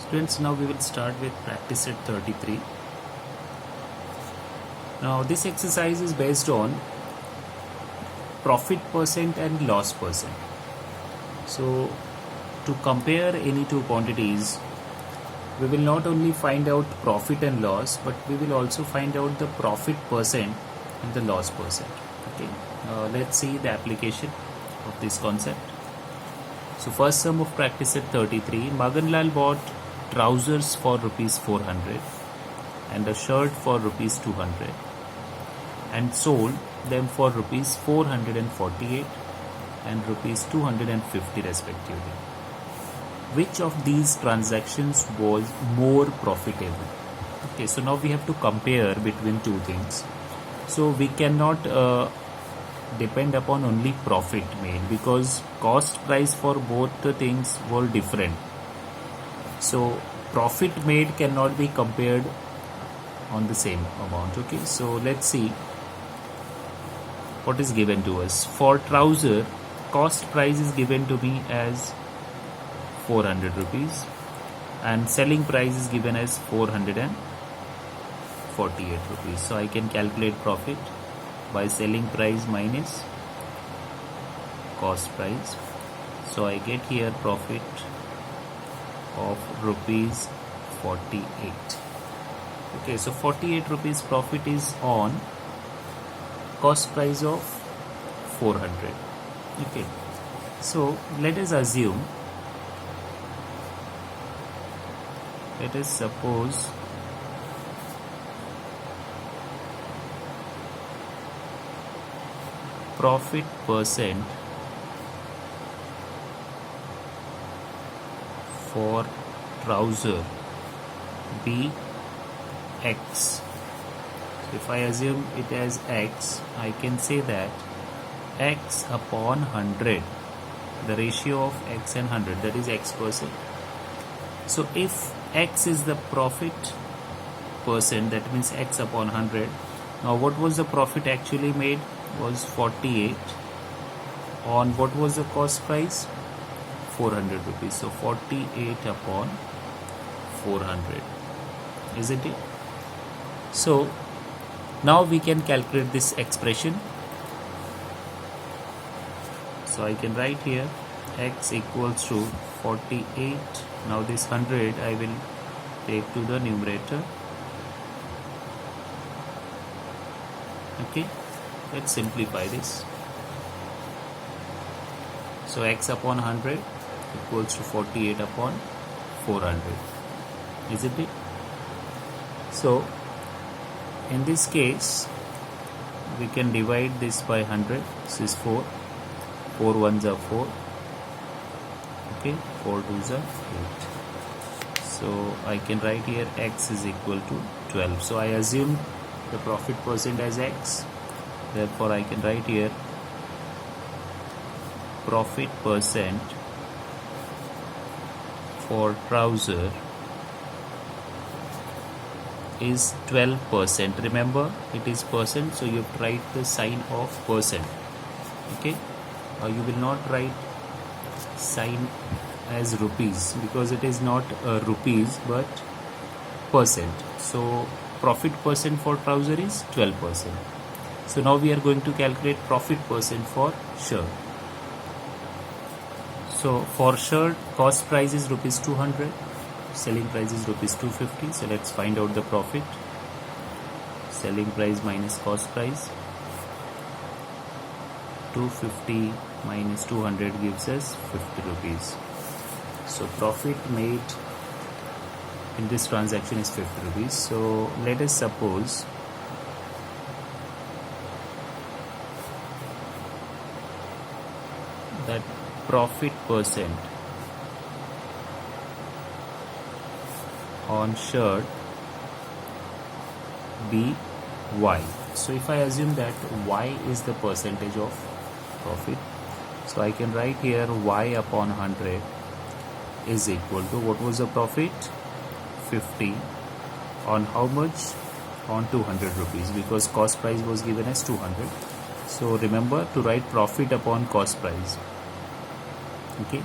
Students, now we will start with practice set 33. Now this exercise is based on profit percent and loss percent. So to compare any two quantities, we will not only find out profit and loss, but we will also find out the profit percent and the loss percent. Okay, let's see the application of this concept. So first sum of practice set 33, Maganlal bought trousers for rupees 400 and a shirt for rupees 200 and sold them for rupees 448 and rupees 250 respectively. Which of these transactions was more profitable? Okay, so now we have to compare between two things. So we cannot depend upon only profit made because cost price for both the things were different. So profit made cannot be compared on the same amount. Okay, so let's see what is given to us. For trouser, cost price is given to me as 400 rupees and selling price is given as 448 rupees. So I can calculate profit by selling price minus cost price. So I get here profit of rupees 48. Okay, so 48 rupees profit is on cost price of 400. Okay, so let us suppose profit percent for trouser be X. So if I assume it as X, I can say that X upon 100, the ratio of X and 100, that is X percent. So if X is the profit percent, that means X upon 100. Now what was the profit actually made? Was 48 on what was the cost price? 400 rupees. So 48 upon 400, isn't it? So now we can calculate this expression. So I can write here X equals to 48. Now this 100 I will take to the numerator. Okay, let's simplify this. So X upon 100 equals to 48 upon 400, isn't it? So in this case we can divide this by 100. This is 4 ones are 4. Okay, 4 twos are 8. So I can write here X is equal to 12. So I assume the profit percent as X. Therefore I can write here profit percent for trouser is 12%. Remember, it is percent, so you have to write the sign of percent. Okay, you will not write sign as rupees because it is not rupees but percent. So profit percent for trouser is 12%. So now we are going to calculate profit percent for shirt. So for shirt, cost price is rupees 200, selling price is rupees 250. So let's find out the profit. Selling price minus cost price. 250 minus 200 gives us 50 rupees. So profit made in this transaction is 50 rupees. So let us suppose that profit percent on shirt be Y. So if I assume that Y is the percentage of profit, so I can write here Y upon 100 is equal to, what was the profit? 50 on how much? On 200 rupees, because cost price was given as 200. So remember to write profit upon cost price. Okay,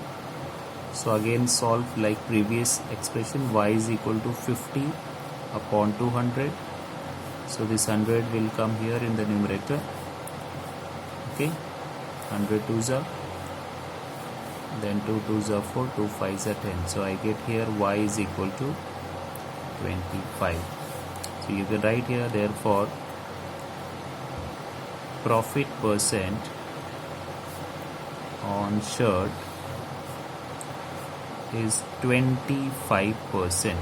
So again solve like previous expression, y is equal to 50 upon 200. So this 100 will come here in the numerator. Okay, 100 twos are, then 2 twos are 4, 2 5s are 10. So I get here y is equal to 25. So you can write here, therefore profit percent on shirt is 25%.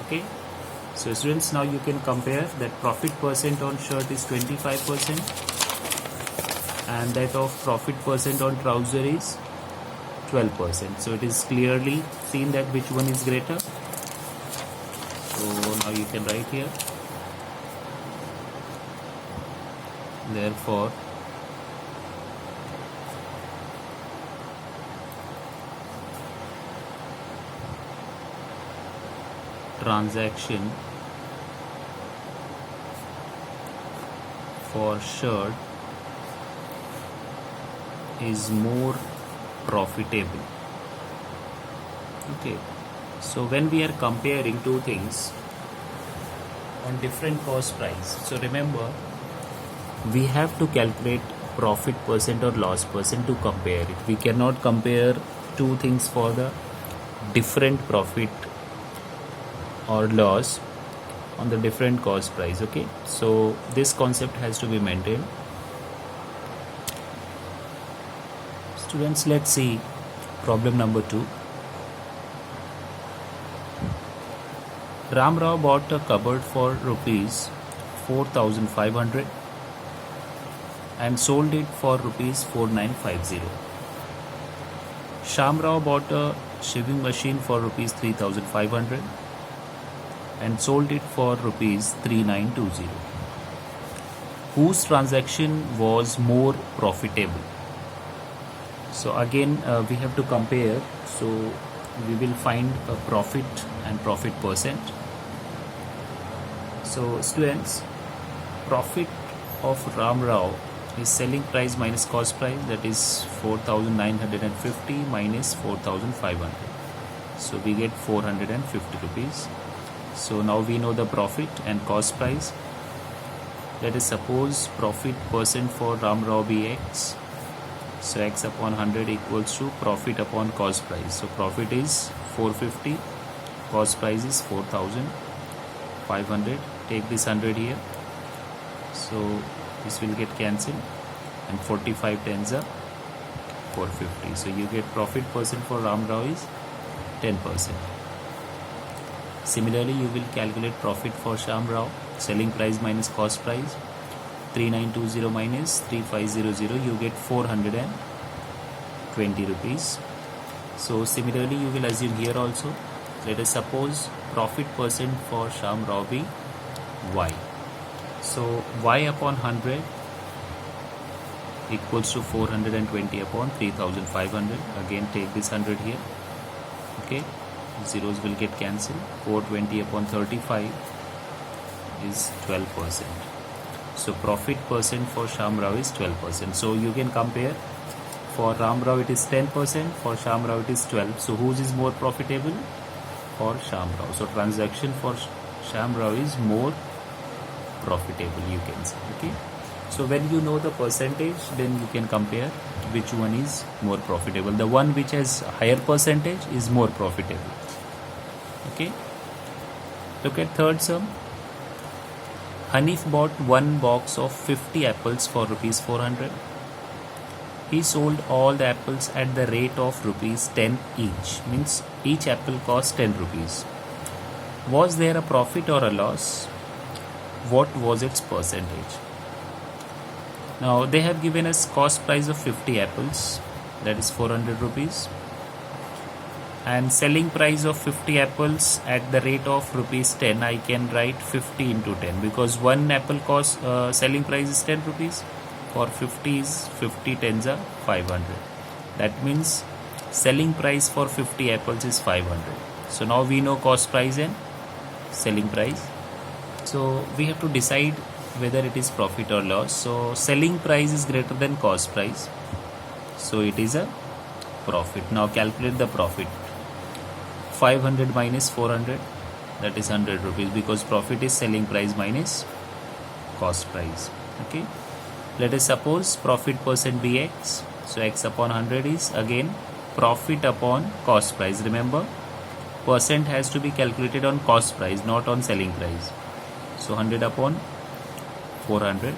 Okay, so students, now you can compare that profit percent on shirt is 25% and that of profit percent on trouser is 12%. So it is clearly seen that which one is greater. So now you can write here, therefore transaction for shirt is more profitable. Okay, so when we are comparing two things on different cost price, so remember we have to calculate profit percent or loss percent to compare it. We cannot compare two things for the different profit or loss on the different cost price. Okay, so this concept has to be maintained. Students, let's see problem number 2. Ram Rao bought a cupboard for rupees 4,500 and sold it for rupees 4,950. Sham Rao bought a shaving machine for rupees 3,500 and sold it for rupees 3,920. Whose transaction was more profitable? So again we have to compare. So we will find a profit and profit percent. So students, profit of Ram Rao is selling price minus cost price, that is 4,950 minus 4,500. So we get 450 rupees. So now we know the profit and cost price. Let us suppose profit percent for Ram Rao be x. So x upon 100 equals to profit upon cost price. So profit is 450, cost price is 4,500. Take this 100 here. So this will get cancelled and 45 tens are 450. So you get profit percent for Ram Rao is 10%. Similarly, you will calculate profit for Sham Rao, selling price minus cost price, 3,920 minus 3,500, you get 420 rupees. So similarly, you will assume here also. Let us suppose profit percent for Sham Rao be y. So y upon 100 equals to 420 upon 3,500. Again take this 100 here. Okay, zeros will get cancelled. 420 upon 35 is 12%. So profit percent for Sham Rao is 12%. So you can compare. For Ram Rao it is 10%, for Sham Rao it is 12%. So whose is more profitable? For Sham Rao. So transaction for Sham Rao is more profitable, you can say. Okay. So when you know the percentage, then you can compare which one is more profitable. The one which has higher percentage is more profitable. Okay. Look at third sum. Hanif bought one box of 50 apples for rupees 400. He sold all the apples at the rate of rupees 10 each. Means each apple cost 10 rupees. Was there a profit or a loss? What was its percentage? Now they have given us cost price of 50 apples, that is 400 rupees, and selling price of 50 apples at the rate of rupees 10. I can write 50 into 10 because one apple cost selling price is 10 rupees. For 50 is 50 tens are 500. That means selling price for 50 apples is 500. So now we know cost price and selling price. So we have to decide whether it is profit or loss. So selling price is greater than cost price. So it is a profit. Now calculate the profit. 500 minus 400, that is 100 rupees, because profit is selling price minus cost price. Okay, let us suppose profit percent be x, so x upon 100 is again profit upon cost price. Remember, percent has to be calculated on cost price, not on selling price. So 100 upon 400,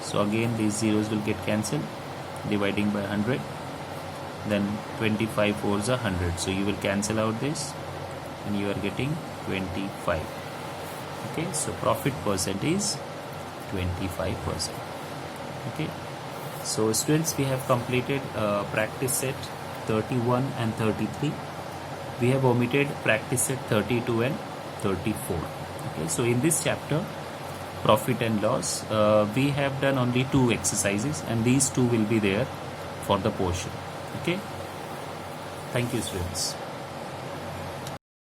so again these zeros will get cancelled, dividing by 100, then 25 fours are 100, so you will cancel out this and you are getting 25. Okay, so profit percent is 25%. Okay, so students, we have completed practice set 31 and 33. We have omitted practice set 32 and 34. Okay, so in this chapter, profit and loss, we have done only 2 exercises, and these 2 will be there for the portion. Okay, thank you, students.